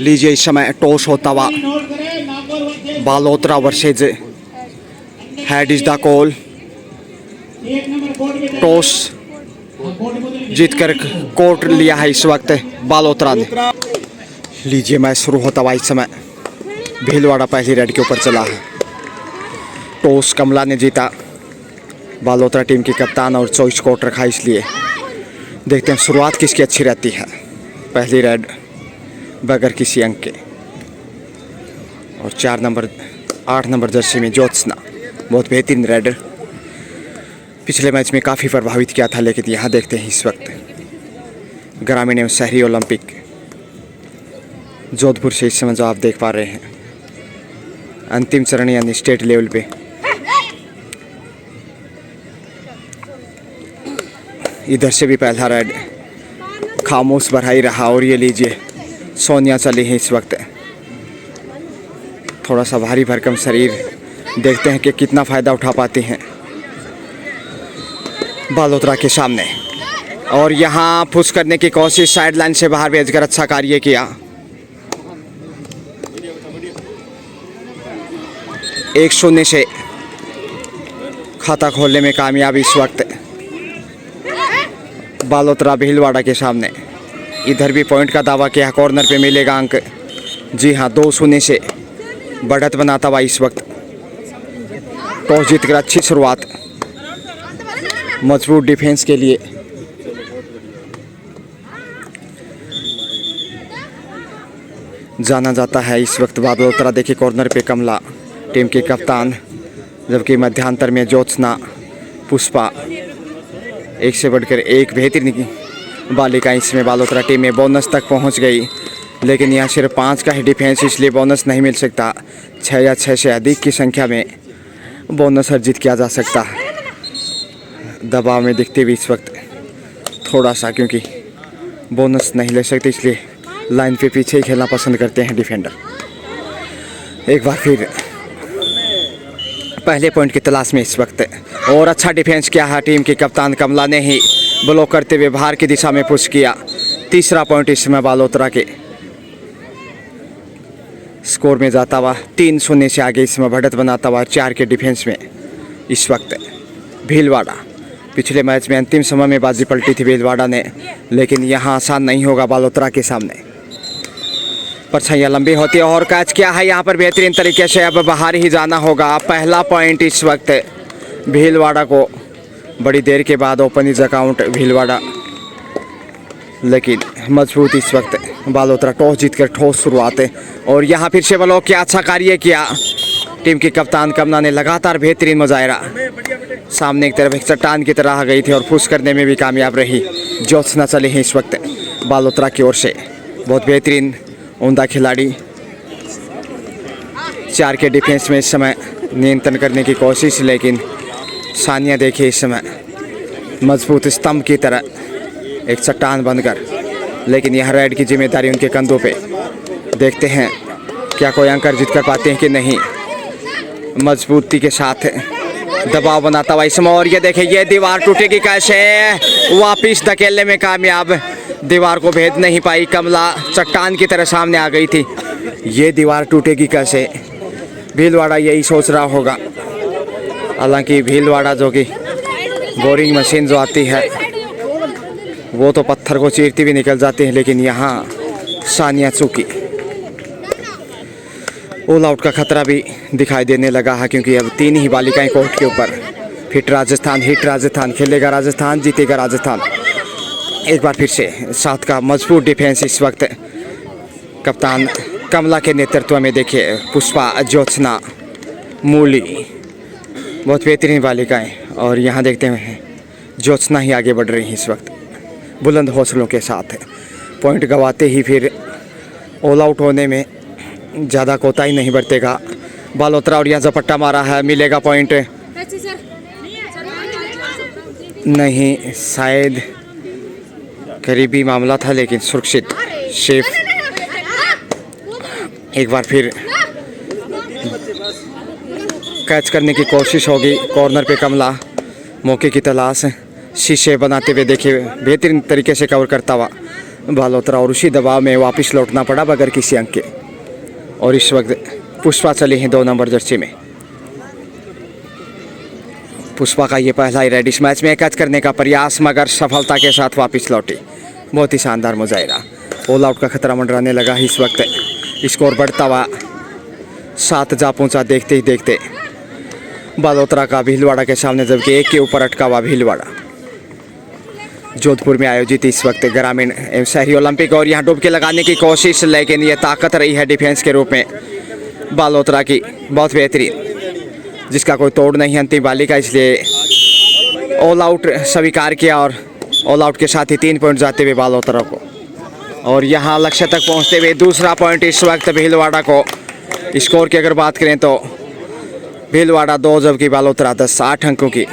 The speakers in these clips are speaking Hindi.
लीजिए इस समय टॉस होता हुआ Balotra versus head is the call. Toss जीतकर कोर्ट लिया है इस वक्त बालोतरा ने। लीजिए मैच शुरू होता हुआ इस समय भीलवाड़ा पहली रेड के ऊपर चला है। टॉस कमला ने जीता, बालोतरा टीम की कप्तान और चॉइस कोर्ट रखा, इसलिए देखते हैं शुरुआत किसकी अच्छी रहती है। पहली रेड बगैर किसी अंक के और 8 नंबर जर्सी में ज्योत्सना, बहुत बेहतरीन रेडर, पिछले मैच में काफ़ी प्रभावित किया था। लेकिन यहाँ देखते हैं इस वक्त ग्रामीण एवं शहरी ओलंपिक जोधपुर से इस समय जो आप देख पा रहे हैं अंतिम चरण यानी स्टेट लेवल पे इधर से भी पहला रेड खामोश बढ़ाई रहा। और ये लीजिए सोनिया चली है इस वक्त, थोड़ा सा भारी भरकम शरीर, देखते हैं कि कितना फ़ायदा उठा पाती हैं बालोतरा के सामने। और यहाँ पुश करने की कोशिश, साइड लाइन से बाहर भेजकर अच्छा कार्य किया। 1-0 से खाता खोलने में कामयाबी इस वक्त बालोतरा भीलवाड़ा के सामने। इधर भी पॉइंट का दावा किया, कॉर्नर पे मिलेगा अंक। जी हाँ, 2-0 से बढ़त बनाता हुआ इस वक्त टॉस जीतकर अच्छी शुरुआत, मजबूत डिफेंस के लिए। जाना जाता है इस वक्त बालोतरा। देखिए कॉर्नर पे कमला टीम की कप्तान, जबकि मध्यांतर में ज्योत्सना, पुष्पा, एक से बढ़कर एक बेहतरीन बालिका इसमें बालोतरा टीम में बोनस तक पहुंच गई। लेकिन यहाँ सिर्फ 5 का ही डिफेंस, इसलिए बोनस नहीं मिल सकता। 6 या 6 से अधिक की संख्या में बोनस अर्जित किया जा सकता है। दबाव में दिखते हुए इस वक्त थोड़ा सा, क्योंकि बोनस नहीं ले सकते इसलिए लाइन पे पीछे ही खेलना पसंद करते हैं डिफेंडर। एक बार फिर पहले पॉइंट की तलाश में इस वक्त, और अच्छा डिफेंस किया है टीम की कप्तान कमला ने ही, ब्लॉक करते हुए बाहर की दिशा में पुश किया। तीसरा पॉइंट इस समय बालोतरा के स्कोर में जाता हुआ 3-0 से आगे इसमें बढ़त बनाता हुआ 4 के डिफेंस में इस वक्त भीलवाड़ा। पिछले मैच में अंतिम समय में बाजी पलटी थी भीलवाड़ा ने, लेकिन यहाँ आसान नहीं होगा बालोतरा के सामने। परछाइयाँ लंबी होती है और कैच किया है यहाँ पर बेहतरीन तरीके से। अब बाहर ही जाना होगा। पहला पॉइंट इस वक्त भीलवाड़ा को, बड़ी देर के बाद ओपन इज अकाउंट भीलवाड़ा, लेकिन मजबूत इस वक्त बालोतरा। टॉस जीतकर ठोस शुरुआत है और यहाँ फिर से ब्लॉक किया, अच्छा कार्य किया टीम की कप्तान कमला ने। लगातार बेहतरीन मुजाहिरा, सामने एक तरफ एक चट्टान की तरह आ गई थी और पुश करने में भी कामयाब रही। ज्योत्सना चली है इस वक्त बालोतरा की ओर से, बहुत बेहतरीन उम्दा खिलाड़ी। 4 के डिफेंस में इस समय नियंत्रण करने की कोशिश, लेकिन सानिया देखिए इस समय मजबूत स्तंभ की तरह एक चट्टान बनकर। लेकिन यह रेड की जिम्मेदारी उनके कंधों पे। देखते हैं क्या कोई अंक अर्जित कर पाते हैं कि नहीं। मजबूती के साथ दबाव बनाता हुआ इसमें, और ये देखिए ये दीवार टूटेगी कैसे, वापिस धकेलने में कामयाब। दीवार को भेद नहीं पाई कमला, चट्टान की तरह सामने आ गई थी। ये दीवार टूटेगी कैसे, भीलवाड़ा यही सोच रहा होगा। हालांकि भीलवाड़ा जो कि बोरिंग मशीन जो आती है वो तो पत्थर को चीरती भी निकल जाती है, लेकिन यहाँ सानिया चूकी। ऑल आउट का खतरा भी दिखाई देने लगा है, क्योंकि अब 3 ही बालिकाएं कोर्ट के ऊपर। फिट राजस्थान, हिट राजस्थान, खेलेगा राजस्थान, जीतेगा राजस्थान। एक बार फिर से 7 का मजबूत डिफेंस इस वक्त कप्तान कमला के नेतृत्व में। देखिए पुष्पा, ज्योत्सना, मूली, बहुत बेहतरीन बालिकाएं। और यहाँ देखते हैं ज्योत्सना ही आगे बढ़ रही हैं इस वक्त बुलंद हौसलों के साथ। पॉइंट गंवाते ही फिर ऑल आउट होने में ज़्यादा कोताही नहीं बरतेगा बालोतरा। और यहाँ झपट्टा मारा है, मिलेगा पॉइंट नहीं, शायद करीबी मामला था, लेकिन सुरक्षित सेफ। एक बार फिर कैच करने की कोशिश होगी। कॉर्नर पे कमला, मौके की तलाश, शीशे बनाते हुए देखिए बेहतरीन तरीके से कवर करता हुआ बालोतरा और उसी दबाव में वापस लौटना पड़ा बगैर किसी अंक के। और इस वक्त पुष्पा चली हैं 2 नंबर जर्सी में। पुष्पा का ये पहला ही रेड। इस मैच में कैच करने का प्रयास मगर सफलता के साथ वापस लौटी। बहुत ही शानदार मुजाहिरा। ऑल आउट का खतरा मंडराने लगा। इस वक्त स्कोर बढ़ता हुआ 7 जा पहुंचा देखते ही देखते बालोतरा का भीलवाड़ा के सामने, जबकि 1 के ऊपर अटका हुआ भीलवाड़ा। जोधपुर में आयोजित इस वक्त ग्रामीण एवं शहरी ओलंपिक, और यहाँ डुबकी लगाने की कोशिश, लेकिन ये ताकत रही है डिफेंस के रूप में बालोतरा की बहुत बेहतरीन, जिसका कोई तोड़ नहीं है अंतिम बाली का। इसलिए ऑल आउट स्वीकार किया और ऑल आउट के साथ ही 3 पॉइंट जाते हुए बालोतरा को। और यहाँ लक्ष्य तक पहुँचते हुए दूसरा पॉइंट इस वक्त भीलवाड़ा को। स्कोर की अगर बात करें तो भीलवाड़ा 2 जबकि बालोतरा 10। 8 अंकों की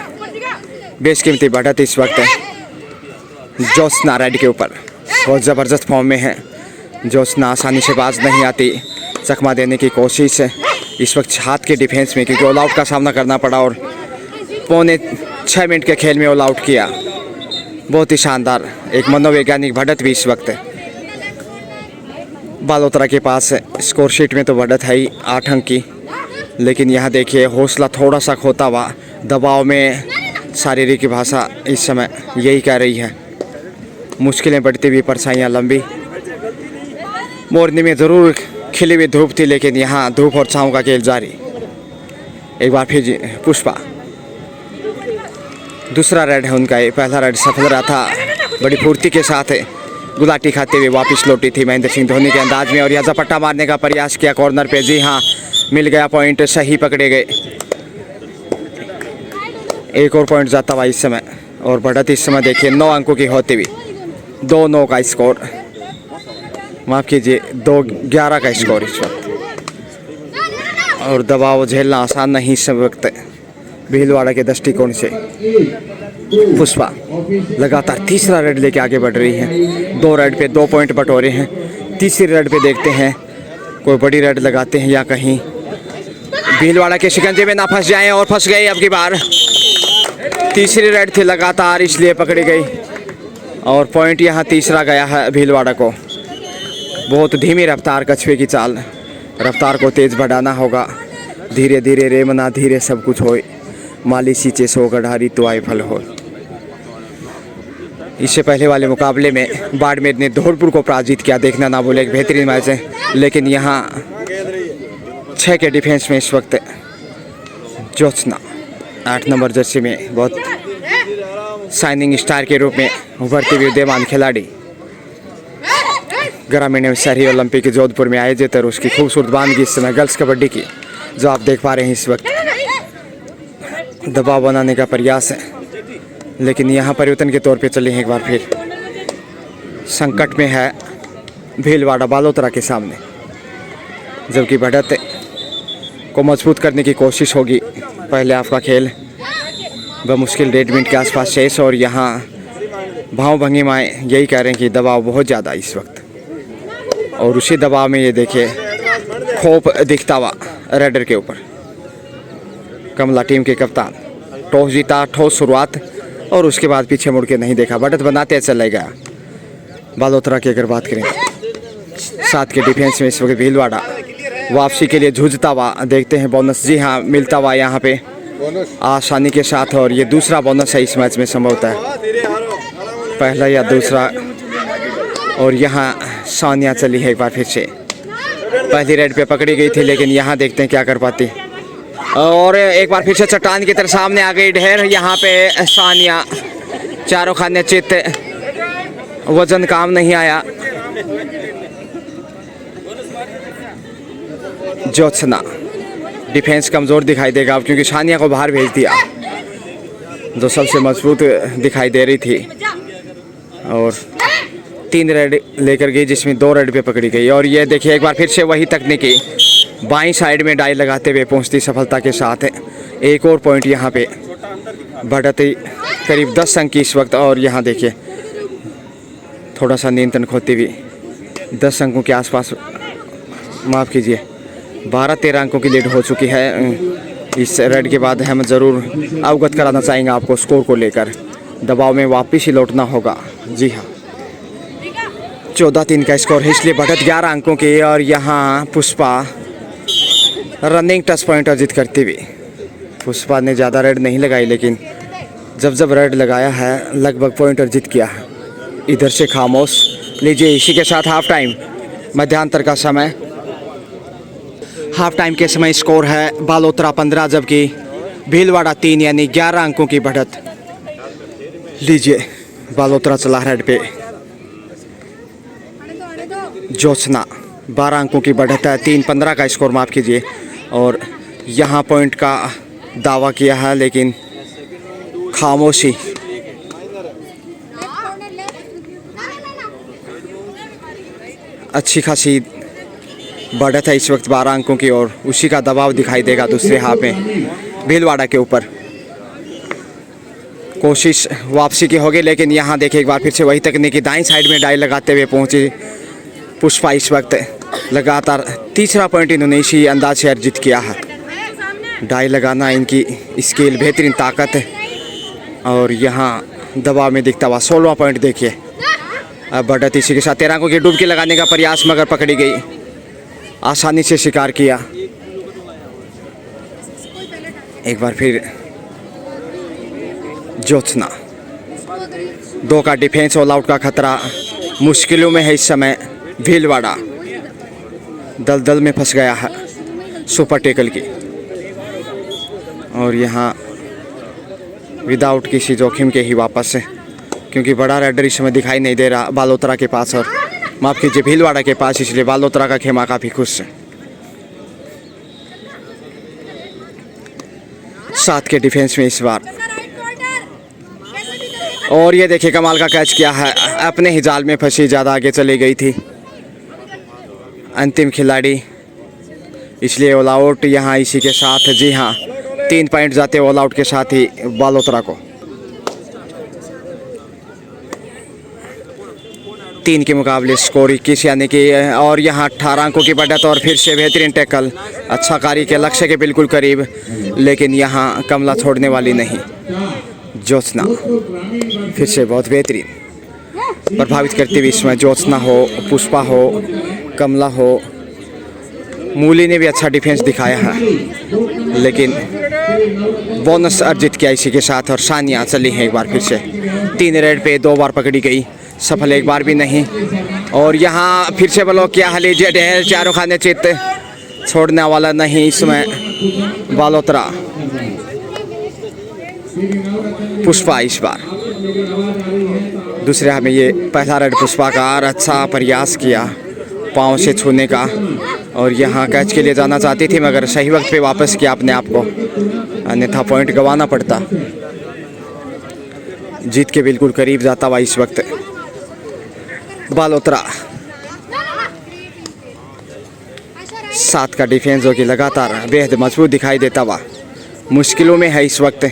बेशकीमती बढ़त इस वक्त ज्योत्सना रेड के ऊपर। बहुत ज़बरदस्त फॉर्म में है ज्योत्सना, आसानी से बाज नहीं आती। चकमा देने की कोशिश इस वक्त हाथ के डिफेंस में, क्योंकि ऑल आउट का सामना करना पड़ा और 5.25 मिनट के खेल में ऑल आउट किया। बहुत ही शानदार एक मनोवैज्ञानिक बढ़त भी इस वक्त बालोतरा के पास। स्कोर शीट में तो बढ़त है ही 8 अंक की, लेकिन यहाँ देखिए हौसला थोड़ा सा खोता हुआ। दबाव में शारीरिक भाषा इस समय यही कह रही है। मुश्किलें बढ़ती हुई, परेशानियाँ लंबी। मोरनी में ज़रूर खिली हुई धूप थी, लेकिन यहाँ धूप और छाँव का खेल जारी। एक बार फिर पुष्पा, दूसरा रेड है उनका। ये पहला रेड सफल रहा था। बड़ी फुर्ती के साथ गुलाटी खाते हुए वापस लौटी थी महेंद्र सिंह धोनी के अंदाज में, और यहाँ झपट्टा मारने का प्रयास किया कॉर्नर पे। जी हाँ, मिल गया पॉइंट, सही पकड़े गए। एक और पॉइंट जाता हुआ इस समय, और बढ़त इस समय देखिए 9 अंकों की होती हुई। 2-9 का स्कोर, माफ़ कीजिए 2-11 का स्कोर इस वक्त। और दबाव झेलना आसान नहीं इस वक्त भीलवाड़ा के दृष्टिकोण से। पुष्पा लगातार तीसरा रेड लेके आगे बढ़ रही है। 2 रेड पे 2 पॉइंट बटोरे हैं। तीसरी रेड पे देखते हैं कोई बड़ी रेड लगाते हैं या कहीं भीलवाड़ा के शिकंजे में ना फंस जाएं, और फंस गए अब की बार। तीसरी रेड थी लगातार, इसलिए पकड़ी गई, और पॉइंट यहाँ तीसरा गया है भीलवाड़ा को। बहुत धीमी रफ्तार कछुए की चाल, रफ्तार को तेज़ बढ़ाना होगा। धीरे धीरे रे मना धीरे सब कुछ होए, माली सींचे सो गढ़ारी तो आए फल हो। इससे पहले वाले मुकाबले में बाड़मेर ने धौलपुर को पराजित किया। देखना ना भूले, एक बेहतरीन मैच है। लेकिन यहाँ 6 के डिफेंस में इस वक्त ज्योत्सना 8 नंबर जर्सी में बहुत शाइनिंग स्टार के रूप में उभरती हुई विद्यमान खिलाड़ी ग्रामीण एवं शहरी ओलंपिक जोधपुर में आयोजित, और उसकी खूबसूरत बानगी इस समय गर्ल्स कबड्डी की, जो आप देख पा रहे हैं इस वक्त। दबाव बनाने का प्रयास है, लेकिन यहाँ परिवर्तन के तौर पे चले हैं। एक बार फिर संकट में है भीलवाड़ा बालोतरा के सामने, जबकि बढ़त को मजबूत करने की कोशिश होगी। पहले आपका खेल बमुश्किल 1.5 मिनट के आसपास शेष, और यहाँ भाव भंगिमाएँ यही कह रहे हैं कि दबाव बहुत ज़्यादा इस वक्त। और उसी दबाव में ये देखिए खौफ दिखता हुआ रेडर के ऊपर। कमला टीम के कप्तान टॉस जीता, ठोस शुरुआत, और उसके बाद पीछे मुड़ के नहीं देखा, बढ़त बनाते चले गया। बालोतरा की अगर बात करें 7 के डिफेंस में इस वक्त भीलवाड़ा वापसी के लिए जूझता हुआ देखते हैं। बोनस जी हाँ मिलता हुआ यहाँ पे आसानी के साथ, और ये दूसरा बोनस है इस मैच में संभवतः, पहला या दूसरा। और यहाँ सानिया चली है एक बार फिर से। पहली रेड पे पकड़ी गई थी, लेकिन यहाँ देखते हैं क्या कर पाती। और एक बार फिर से चट्टान की तरह सामने आ गई ढेर। यहाँ पे सानिया, चारों खाने चित, वजन काम नहीं आया। ज्योत्सना डिफेंस कमज़ोर दिखाई देगा अब, क्योंकि सानिया को बाहर भेज दिया, जो सबसे मजबूत दिखाई दे रही थी। और 3 रेड लेकर गई, जिसमें 2 रेड पे पकड़ी गई। और ये देखिए एक बार फिर से वही तकनीकी बाईं साइड में डाई लगाते हुए पहुंचती सफलता के साथ। एक और पॉइंट यहाँ पे बढ़त करीब 10 अंक की इस वक्त। और यहाँ देखिए थोड़ा सा नियंत्रण खोती हुई 10 अंकों के आसपास, माफ़ कीजिए 12-13 अंकों की लीड हो चुकी है। इस रेड के बाद हम ज़रूर अवगत कराना चाहेंगे आपको स्कोर को लेकर। दबाव में वापस ही लौटना होगा। जी हाँ, 14-3 का स्कोर है, इसलिए बढ़त 11 अंकों की। और यहाँ पुष्पा रनिंग टच पॉइंट अर्जित करती हुई। पुष्पा ने ज़्यादा रेड नहीं लगाई, लेकिन जब रेड लगाया है लगभग पॉइंट अर्जित किया है। इधर से खामोश। लीजिए, इसी के साथ हाफ टाइम मध्यांतर का समय। हाफ टाइम के समय स्कोर है बालोतरा 15 जबकि भीलवाड़ा 3, यानी 11 अंकों की बढ़त। लीजिए, बालोतरा चला रेड पे। ज्योत्सना 12 अंकों की बढ़त है, 3-15 का स्कोर माफ कीजिए। और यहाँ पॉइंट का दावा किया है, लेकिन खामोशी। अच्छी खासी बढ़त है इस वक्त 12 अंकों की, और उसी का दबाव दिखाई देगा दूसरे हाफ में भीलवाड़ा के ऊपर। कोशिश वापसी की होगी, लेकिन यहाँ देखिए एक बार फिर से वही तकनीकी दाईं साइड में डाई लगाते हुए पहुंची पुष्पा। इस वक्त लगातार तीसरा पॉइंट इन्होंने इसी अंदाज से अर्जित किया है। डाई लगाना इनकी स्किल, बेहतरीन ताकत है। और यहाँ दबाव में दिखता हुआ 16वां पॉइंट देखिए। अब बढ़त इसी के साथ 13 अंकों की डुबकी लगाने का प्रयास, मगर पकड़ी गई। आसानी से शिकार किया। एक बार फिर ज्योत्सना। 2 का डिफेंस, ऑल आउट का खतरा मुश्किलों में है इस समय भीलवाड़ा। दलदल में फंस गया है सुपर टेकल की। और यहाँ विदाउट किसी जोखिम के ही वापस है, क्योंकि बड़ा रेडर इस समय दिखाई नहीं दे रहा बालोतरा के पास, और माफ कीजिए भीलवाड़ा के पास, इसलिए बालोतरा का खेमा काफी खुश है। 7 के डिफेंस में इस बार। और ये देखिए कमाल का कैच किया है, अपने ही जाल में फंसी, ज़्यादा आगे चली गई थी अंतिम खिलाड़ी, इसलिए ऑल आउट यहाँ इसी के साथ। जी हाँ, 3 पॉइंट जाते ऑल आउट के साथ ही बालोतरा को। 3 के मुकाबले स्कोर 21, यानी कि। और यहाँ 18 अंकों की बढ़त, और फिर से बेहतरीन टैकल। अच्छा कार्य के लक्ष्य के बिल्कुल करीब, लेकिन यहाँ कमला छोड़ने वाली नहीं। ज्योत्सना फिर से बहुत बेहतरीन प्रभावित करती हुई इसमें। ज्योत्सना हो, पुष्पा हो, कमला हो, मूली ने भी अच्छा डिफेंस दिखाया है, लेकिन बोनस अर्जित किया इसी के साथ। और सानिया चली है एक बार फिर से। 3 रेड पे 2 बार पकड़ी गई, सफल एक बार भी नहीं। और यहाँ फिर से ब्लॉक किया है। लीजिए, ढेर चारों खाने चित्त छोड़ने वाला नहीं इसमें बालोतरा। पुष्पा इस बार दूसरे हाथ में, ये पहला रेड पुष्पा का। और अच्छा प्रयास किया पाँव से छूने का, और यहाँ कैच के लिए जाना चाहती थी, मगर सही वक्त पे वापस किया अपने आप को, अन्यथा पॉइंट गंवाना पड़ता। जीत के बिल्कुल करीब जाता हुआ इस वक्त बालोतरा। 7 का डिफेंस जो कि लगातार बेहद मजबूत दिखाई देता हुआ मुश्किलों में है इस वक्त।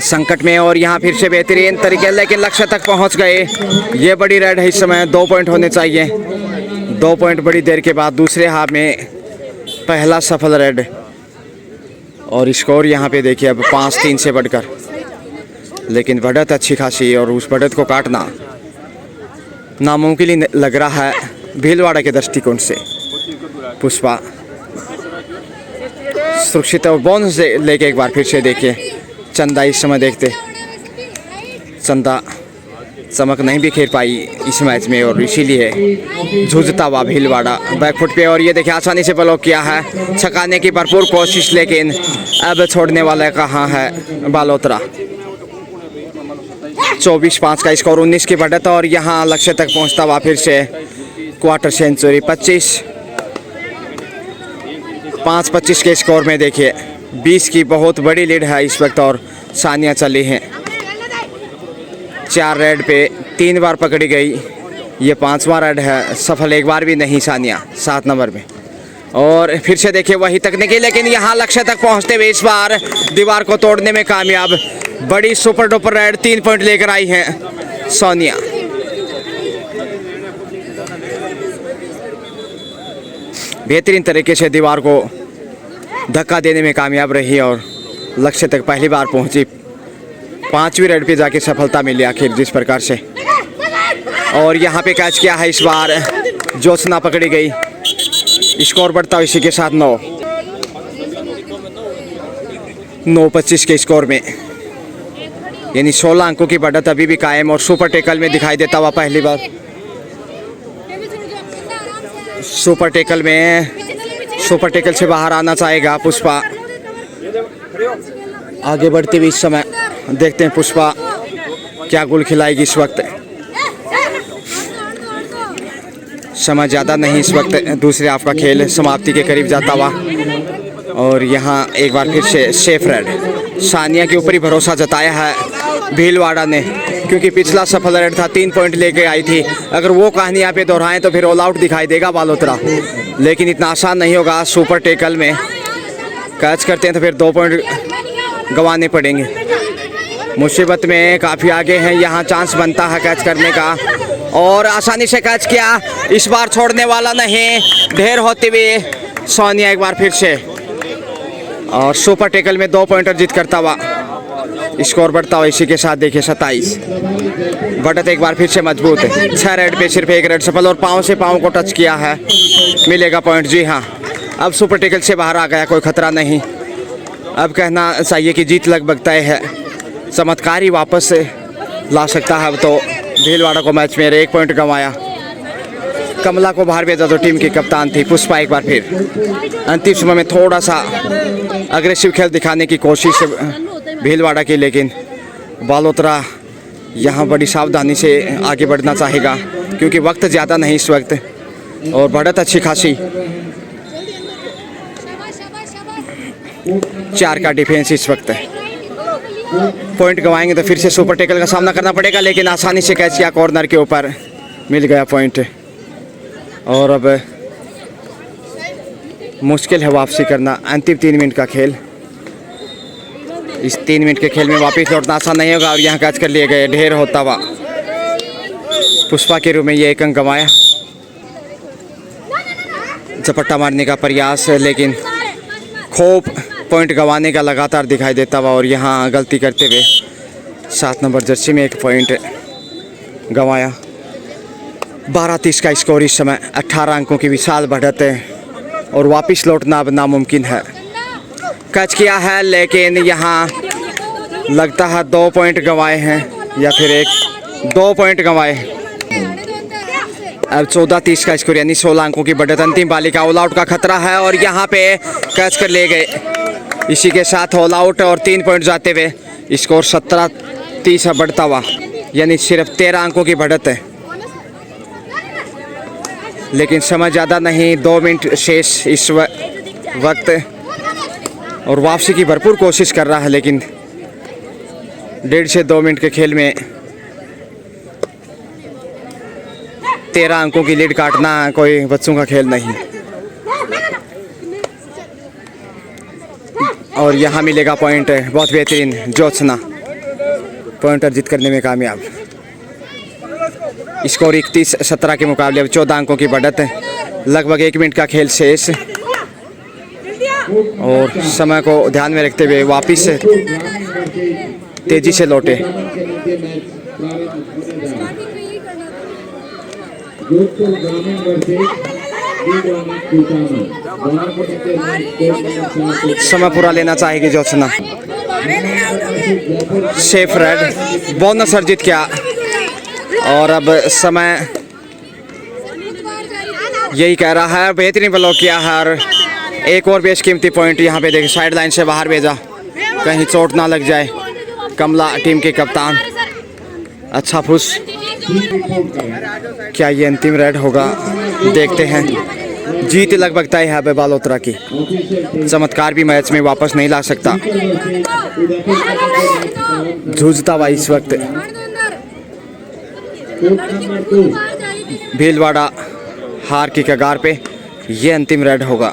संकट में, और यहाँ फिर से बेहतरीन तरीके, लेकिन लक्ष्य तक पहुँच गए। ये बड़ी रेड है इस समय, 2 पॉइंट होने चाहिए। 2 पॉइंट बड़ी देर के बाद दूसरे हाफ में पहला सफल रेड। और स्कोर यहाँ पे देखिए अब 5-3 से बढ़कर, लेकिन बढ़त अच्छी खासी, और उस बढ़त को काटना नामुमकिन ही लग रहा है भीलवाड़ा के दृष्टिकोण से। पुष्पा सुरक्षित और बोनस लेके एक बार फिर से देखिए। चंदा इस समय देखते, चंदा चमक नहीं बिखेर पाई इस मैच में, और इसीलिए जूझता हुआ भीलवाड़ा बैकफुट पे। और ये देखिए आसानी से ब्लॉक किया है, छकाने की भरपूर कोशिश, लेकिन अब छोड़ने वाला कहाँ है बालोतरा। 24-5 का स्कोर, 19 की बढ़त, और यहाँ लक्ष्य तक पहुँचता हुआ फिर से क्वार्टर सेंचुरी। 5-25 के स्कोर में देखिए 20 की बहुत बड़ी लीड है इस वक्त। और सानिया चली हैं 4 रेड पे 3 बार पकड़ी गई, ये 5वां रेड है, सफल एक बार भी नहीं सानिया 7 नंबर में। और फिर से देखिए वही तकनीकी, लेकिन यहाँ लक्ष्य तक पहुँचते हुए इस बार दीवार को तोड़ने में कामयाब। बड़ी सुपर डुपर रेड, 3 पॉइंट लेकर आई हैं सोनिया। बेहतरीन तरीके से दीवार को धक्का देने में कामयाब रही और लक्ष्य तक पहली बार पहुंची 5वीं रेड पे जाके सफलता मिली आखिर जिस प्रकार से। और यहाँ पे कैच किया है इस बार ज्योत्सना पकड़ी गई। स्कोर बढ़ता है इसी के साथ 9-25 के स्कोर में, यानी 16 अंकों की बढ़त अभी भी कायम। और सुपर टेकल में दिखाई देता हुआ पहली बार, सुपर टेकल से बाहर आना चाहेगा पुष्पा। आगे बढ़ते हुए इस समय देखते हैं पुष्पा क्या गोल खिलाएगी। इस वक्त समय ज़्यादा नहीं, इस वक्त दूसरे हाफ का खेल समाप्ति के करीब जाता हुआ। और यहाँ एक बार फिर से सेफ रेड, सानिया के ऊपर ही भरोसा जताया है भीलवाड़ा ने, क्योंकि पिछला सफल रेड था, 3 पॉइंट लेके आई थी। अगर वो कहानी यहाँ पे दोहराएं तो फिर ऑल आउट दिखाई देगा बालोतरा, लेकिन इतना आसान नहीं होगा। सुपर टेकल में कैच करते हैं तो फिर 2 पॉइंट गंवाने पड़ेंगे। मुसीबत में काफ़ी आगे हैं, यहाँ चांस बनता है कैच करने का। और आसानी से कैच किया, इस बार छोड़ने वाला नहीं, ढेर होते हुए सोनिया एक बार फिर से। और सुपर टेकल में 2 पॉइंटर जीत करता हुआ, स्कोर बढ़ता हुआ इसी के साथ देखिए 27। बढ़त एक बार फिर से मजबूत है। 6 रेड पे सिर्फ 1 रेड सफल, और पाँव से पाँव को टच किया है, मिलेगा पॉइंट। जी हाँ, अब सुपर टेकल से बाहर आ गया, कोई खतरा नहीं। अब कहना चाहिए कि जीत लगभग तय है। चमत्कार ही वापस ला सकता है अब तो भीलवाड़ा को मैच में। 1 पॉइंट गंवाया, कमला को बाहर भेजा जो टीम की कप्तान थी। पुष्पा एक बार फिर अंतिम समय में थोड़ा सा अग्रेसिव खेल दिखाने की कोशिश भीलवाड़ा की, लेकिन बालोतरा यहाँ बड़ी सावधानी से आगे बढ़ना चाहेगा क्योंकि वक्त ज़्यादा नहीं इस वक्त। और बढ़त अच्छी खासी, 4 का डिफेंस इस वक्त। पॉइंट गंवाएंगे तो फिर से सुपर टेकल का सामना करना पड़ेगा, लेकिन आसानी से कैच किया, कॉर्नर के ऊपर मिल गया पॉइंट। और अब मुश्किल है वापसी करना। अंतिम 3 मिनट का खेल, इस 3 मिनट के खेल में वापस लौटना आसान नहीं होगा। और यहाँ कैच कर लिए गए, ढेर होता हुआ पुष्पा के रूप में ये 1 अंक गंवाया। झपट्टा मारने का प्रयास, लेकिन खूब पॉइंट गंवाने का लगातार दिखाई देता हुआ। और यहाँ गलती करते हुए 7 नंबर जर्सी में 1 पॉइंट गंवाया। 12-30 का स्कोर इस समय, 18 अंकों की विशाल बढ़त है और वापस लौटना अब नामुमकिन है। कैच किया है, लेकिन यहाँ लगता है 2 पॉइंट गंवाए हैं, या फिर 2 पॉइंट गंवाए। अब 14-30 का स्कोर, यानी 16 अंकों की बढ़त। अंतिम बाली का ऑल आउट का खतरा है, और यहाँ पे कैच कर ले गए। इसी के साथ ऑल आउट और 3 पॉइंट जाते हुए स्कोर 17-30 बढ़ता हुआ, यानी सिर्फ 13 अंकों की बढ़त है। लेकिन समय ज़्यादा नहीं, 2 मिनट शेष इस वक्त, और वापसी की भरपूर कोशिश कर रहा है, लेकिन 1.5 से 2 मिनट के खेल में 13 अंकों की लीड काटना कोई बच्चों का खेल नहीं। और यहाँ मिलेगा पॉइंट, बहुत बेहतरीन ज्योत्सना पॉइंट अर्जित करने में कामयाब। स्कोर 31-17 के मुकाबले अब 14 अंकों की बढ़त है। लगभग 1 मिनट का खेल शेष, और समय को ध्यान में रखते हुए वापस तेजी से लौटे। समय पूरा लेना चाहेगी ज्योत्सना। सेफ रेड, बोनस अर्जित किया, और अब समय यही कह रहा है, बेहतरीन ब्लॉक किया है। और एक और बेशकीमती पॉइंट यहाँ पे देखिए, साइड लाइन से बाहर भेजा, कहीं चोट ना लग जाए। कमला टीम के कप्तान, अच्छा पुश। क्या ये अंतिम रेड होगा, देखते हैं। जीत लगभग तय है बालोतरा की। चमत्कार भी मैच में वापस नहीं ला सकता। जूझता हुआ इस वक्त भीलवाड़ा हार की कगार पे, ये अंतिम रेड होगा।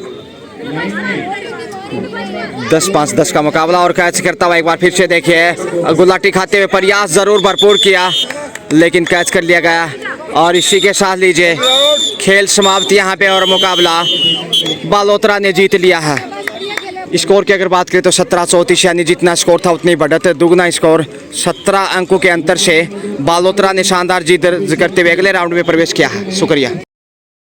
10-5-10 का मुकाबला, और कैच करता हुआ एक बार फिर से देखिए, गुलाटी खाते हुए प्रयास जरूर भरपूर किया, लेकिन कैच कर लिया गया। और इसी के साथ लीजिए खेल समाप्त यहाँ पे, और मुकाबला बालोतरा ने जीत लिया है। स्कोर की अगर बात करें तो 17-34, यानी जितना स्कोर था उतनी बढ़त, दुगना स्कोर 17 अंकों के अंतर से बालोतरा ने शानदार जीत दर्ज करते हुए अगले राउंड में प्रवेश किया। शुक्रिया।